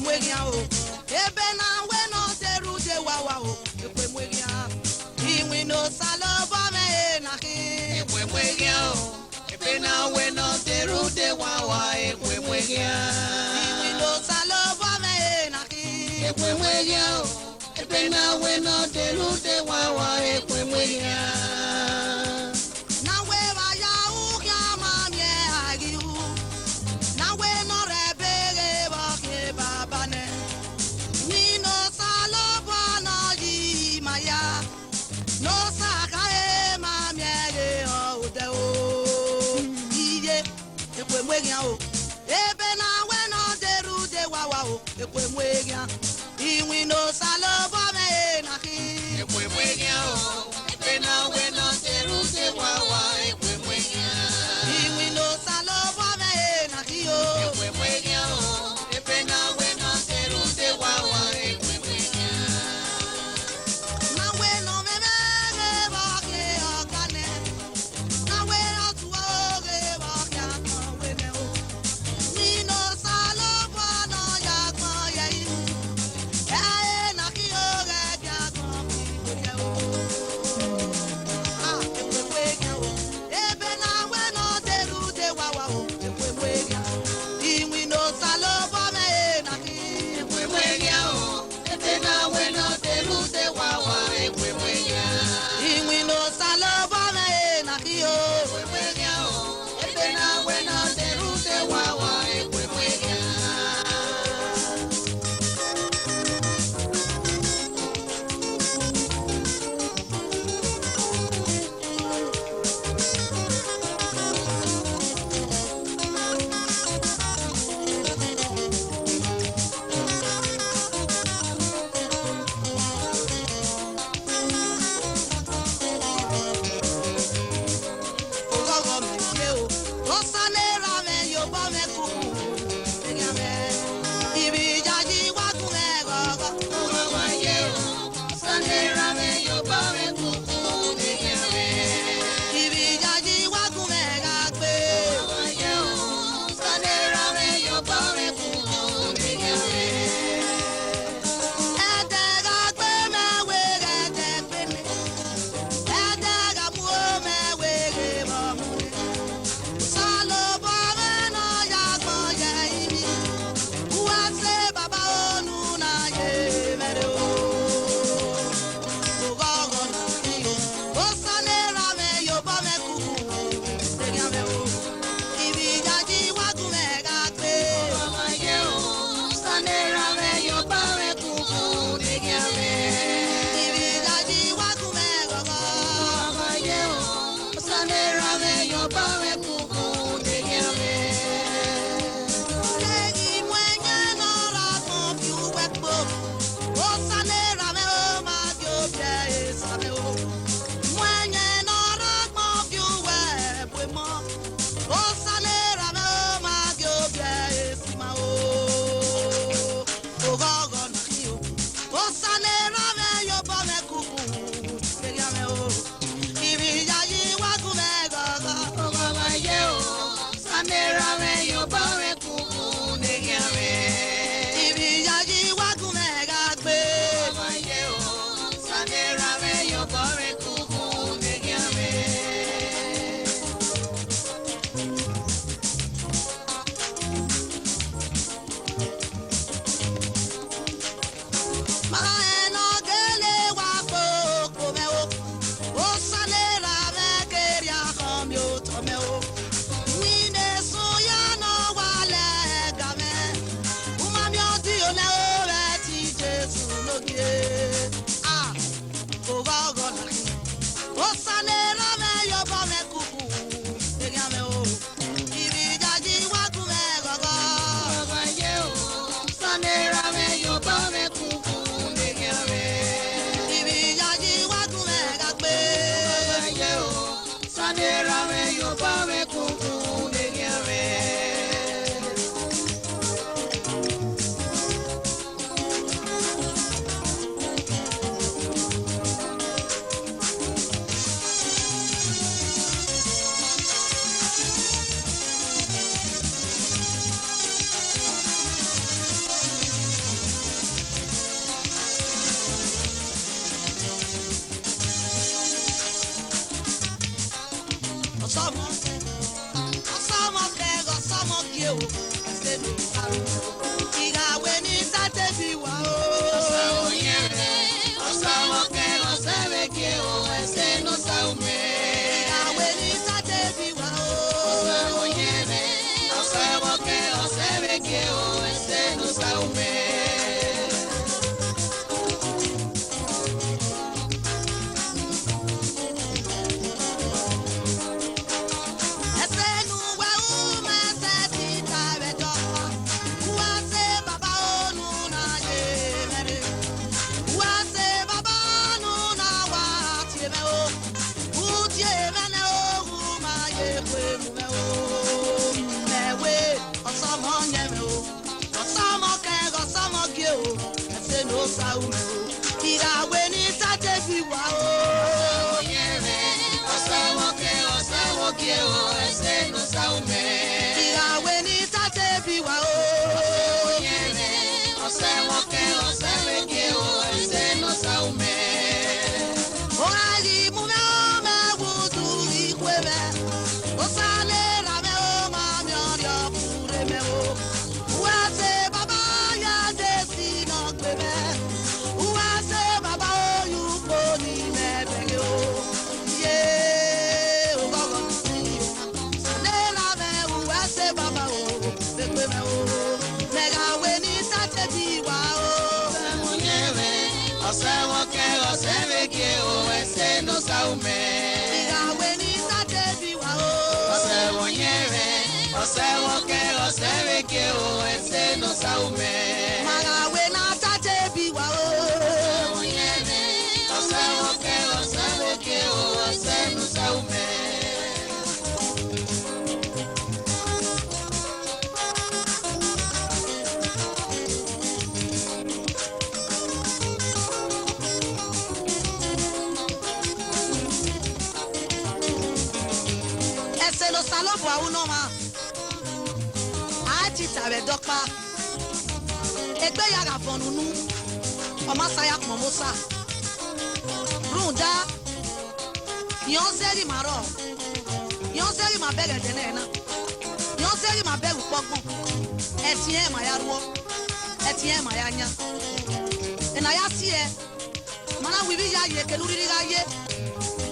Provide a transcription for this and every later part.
mwegya o ebe na we no teru de wawa o ekwe mwegya iwi no saloba me na ki ekwe mwegya o ebe na we no teru de wawa ekwe mwegya iwi no saloba me na ki ekwe mwegya o ebe na we no teru de wawa ekwe mwegya na we ba ya u kya ma mye agi u na we no rebege ba ke baba ne ni no saloba na yi maya no saka e ma mye ge o de o iye ekwe mwegya o ebe na we no deru de wawa o ekwe mwegya iwi no saloba me na ki ekwe mwegya o ebe na we no deru de wawa ekwe mwegya iwi no saloba me na ki o ekwe mwegya o ebe na we no deru de wawa ekwe mwegya na we no me me ba ke akane na we no tuwa ge ba ke akwe me o ni no saloba no ya kwa ya i na ki o ge bia kwa mi o ah ekwe mwegya o ebe na we no deru de wawa o ekwe mwegya iwi no saloba me na ki ekwe mwegya o ebe na we no deru de wawa ekwe mwegya iwi no saloba me na ki o ekwe mwegya o ebe na we no deru de wawa ekwe mwegya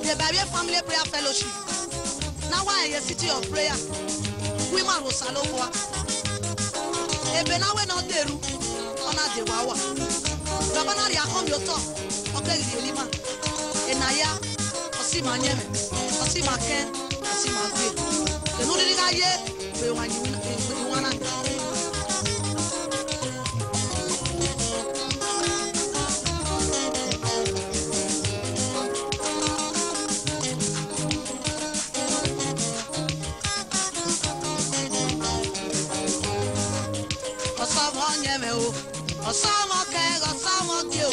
The Barrier Family Prayer Fellowship. Now why a city of prayer? Women was Salova. Ebenawe not deru, honor the Wawa. Rabanaria come your talk, okay, Lima. Enaya, Osima Yemen, Osima Ken, Osima Green. The Nurigaye, we want you. Osama Kega, Osama Dio,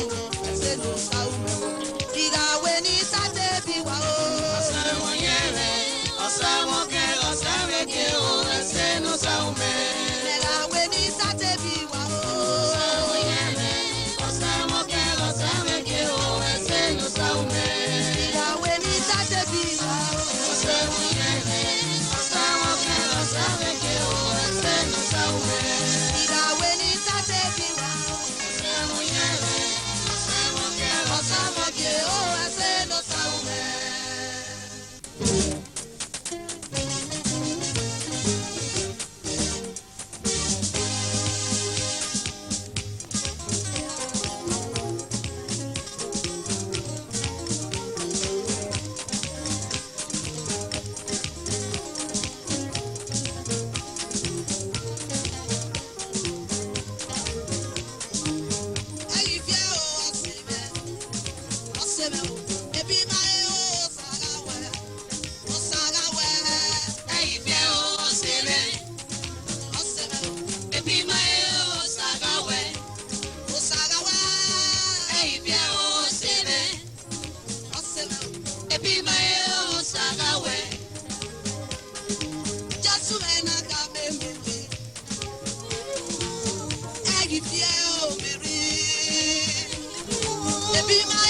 say no Saume. Diga when it's a baby, Osama Yere, Osama Kega, Osama Dio, say no Saume. Nega when it's a baby, Osama Yere, Osama Kega, Osama Dio, say no Saume. Diga when it's a baby, Osama Yere, Osama Kega, Osama Dio, say no Saume. Be my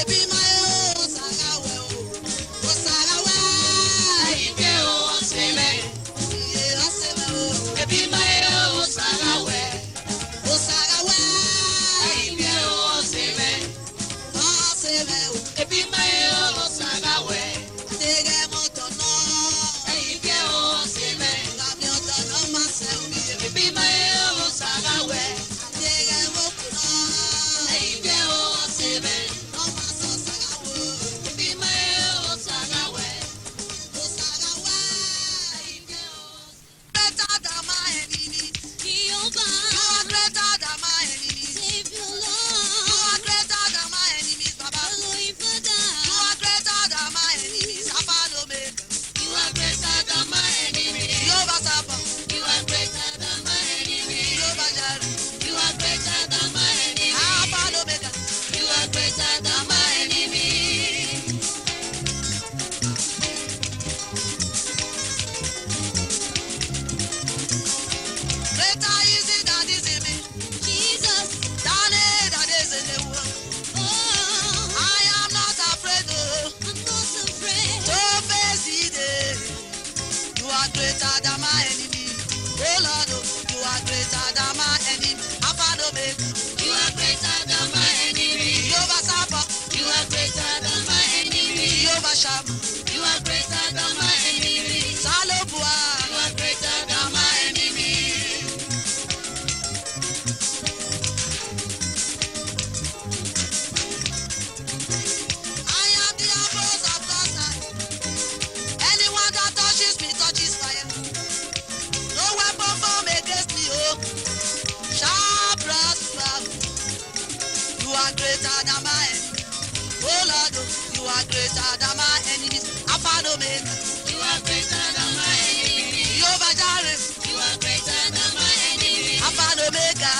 Ebi my oh sagawe oh sagawe. Ike oh seme. Ye seme oh. Ebi my oh sagawe oh sagawe. Ike oh seme. Oh seme oh. Ebi my oh sagawe. Tege moto no. Ike oh seme. Gami oto no masewi. Ebi my oh sagawe. Tege moto no. Ike oh seme. No maso sagawe. Ebi my oh sagawe. Oh sagawe. Ike oh. Better than my enemy. Jehovah. You are greater than my enemy. Save your Lord. You are greater than my enemies, Baba. You are greater than my enemies. Alpha and Omega. You are greater than my enemies. Jehovah Sapa. You are greater than my enemies. Jehovah Jireh. You are greater than my enemies. Alpha and Omega. You are greater than my enemies. Greater is it than is in me. Jesus. Than it that is in the world. I am not afraid, oh. I'm not afraid. To face the day. You are greater than my enemy. Oh Lord, oh, you are greater than my enemy. Alpha and Omega. You are greater than my enemy. Jehovah Sapa. You are greater than my enemy. Jehovah Shammah. You are greater than my enemy. Salobua. You are greater than my enemy. I am the apples of God's eye. Anyone that touches me touches fire. No weapon formed against me, oh, shall prosper. You are greater than my enemy. Oh Lord, oh, you are greater than my enemies. Alpha and Omega. You are greater than my enemies. Jehovah Jireh. You are greater than my enemies. Alpha and Omega.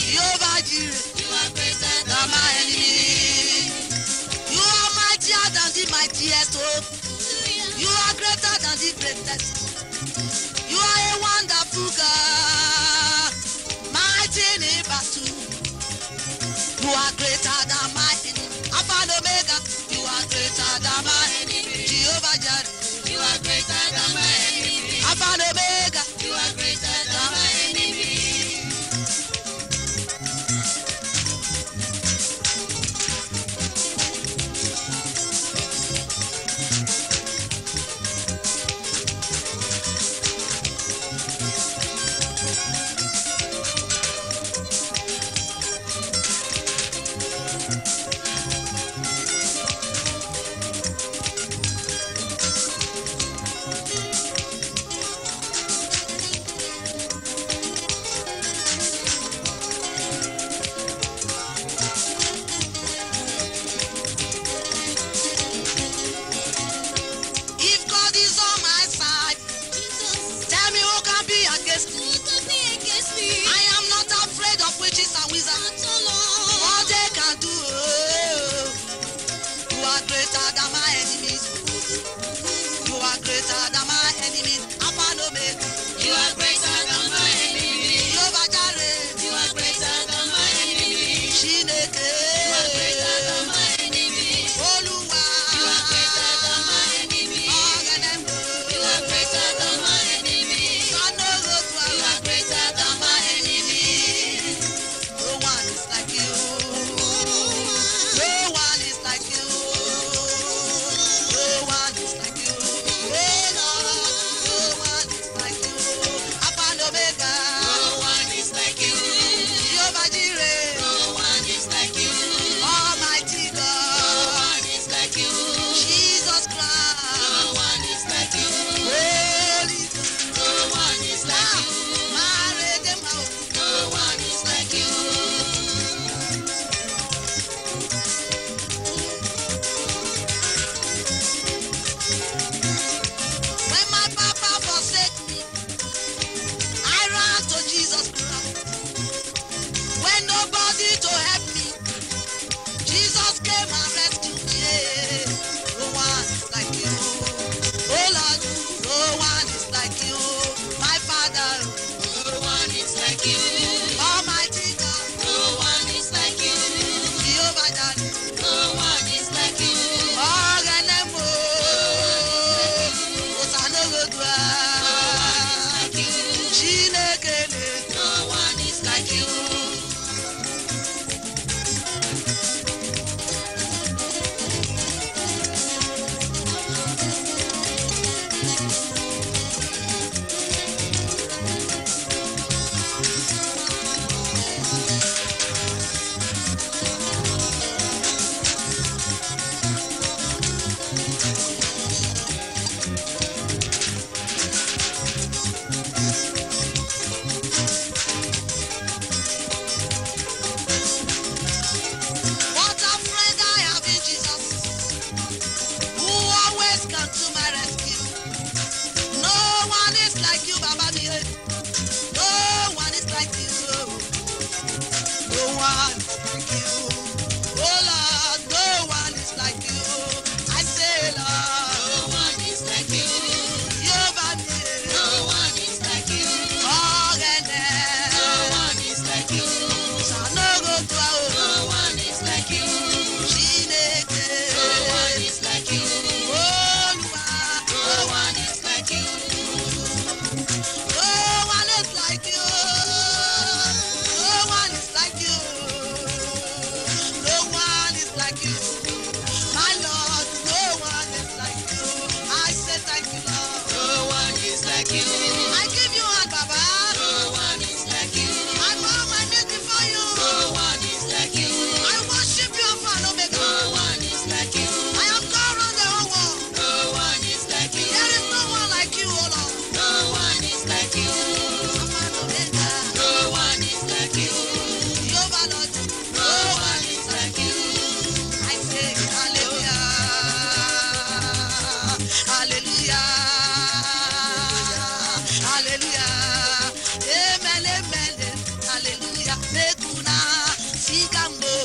Jehovah Jireh. You are greater than my enemies. You are mightier than the mightiest, oh. You are greater than the greatest. You are a wonderful God, mighty in battle. You are greater than my enemy. Alpha and Omega. You are greater than my enemy. Jehovah Jireh. You are greater than my enemy. Alpha and Omega. You are greater than my enemy.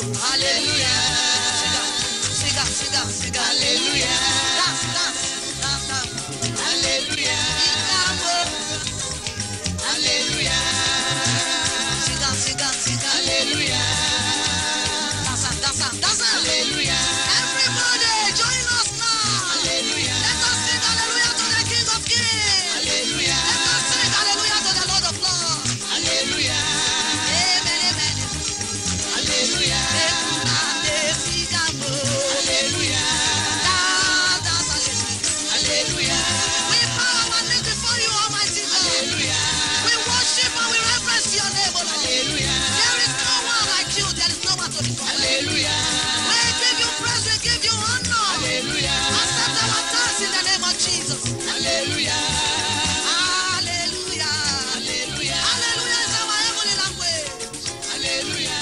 Hallelujah. Sing, hallelujah. Dance. Hallelujah. Hallelujah. Sing, hallelujah. Dance. Hallelujah. Everybody join us now. Hallelujah. Let us sing hallelujah to the King of Kings. Hallelujah. Let us sing hallelujah to the Lord of Lords. Hallelujah. Amen. Hallelujah. Hallelujah. Hallelujah. We bow our knees before you, Almighty God. Hallelujah. We worship and we reverence your name, O Lord. Hallelujah. There is no one like you. There is no one to be compared. Hallelujah. We give you praise. We give you honor. Hallelujah. Accept our thanks in the name of Jesus. Hallelujah. Hallelujah. Hallelujah. Hallelujah is our heavenly language. Hallelujah.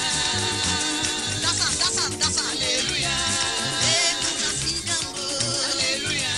That's hallelujah. Hallelujah. Hallelujah.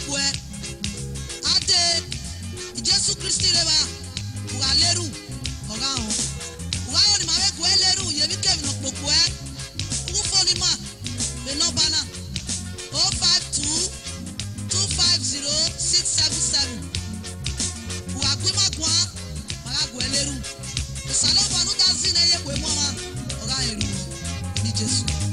kpokpoe ade Jesu Christi reba uga leru oga ho uga yo ni ma we ko leru ye bi ke no kpokpoe ugu phone ma the number na 052 250 677 uga gbe ma gwa ma go leru salo banu da zina ye ko mo ma oga eru ni Jesu